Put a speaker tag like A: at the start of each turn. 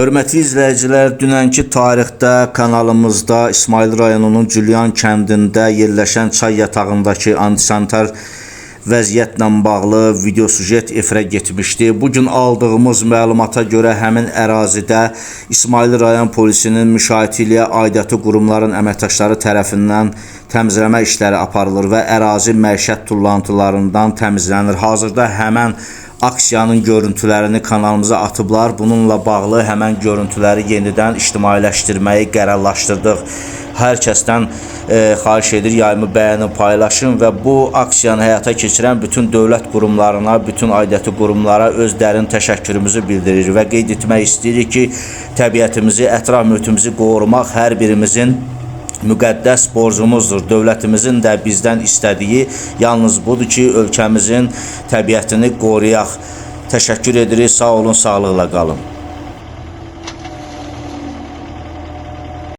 A: Hörmətli izləyicilər, dünənki tarixdə kanalımızda İsmayıl rayonunun Cülyan kəndində yerləşən çay yatağındakı antisanitar vəziyyətlə bağlı video sujet efirə getmişdi. Bugün aldığımız məlumata görə həmin ərazidə İsmayıl rayon polisinin müşahidə aidiyyatı qurumların əməkdaşları tərəfindən təmizləmə işləri aparılır və ərazi məişət tullantılarından təmizlənir. Hazırda həmən aksiyanın görüntülərini kanalımıza atıblar. Bununla bağlı həmən görüntüləri yenidən ictimailəşdirməyi qərarlaşdırdıq. Hər kəsdən xahiş edir, yayımı bəyənin, paylaşın və bu aksiyanı həyata keçirən bütün dövlət qurumlarına, bütün aidiyyatı qurumlara öz dərin təşəkkürümüzü bildirir və qeyd etmək istəyirik ki, təbiətimizi, ətraf mühitimizi qorumaq hər birimizin müqəddəs borcumuzdur. Dövlətimizin də bizdən istədiyi yalnız budur ki, ölkəmizin təbiətini qoruyaq. Təşəkkür edirik, sağ olun, sağlıqla qalın.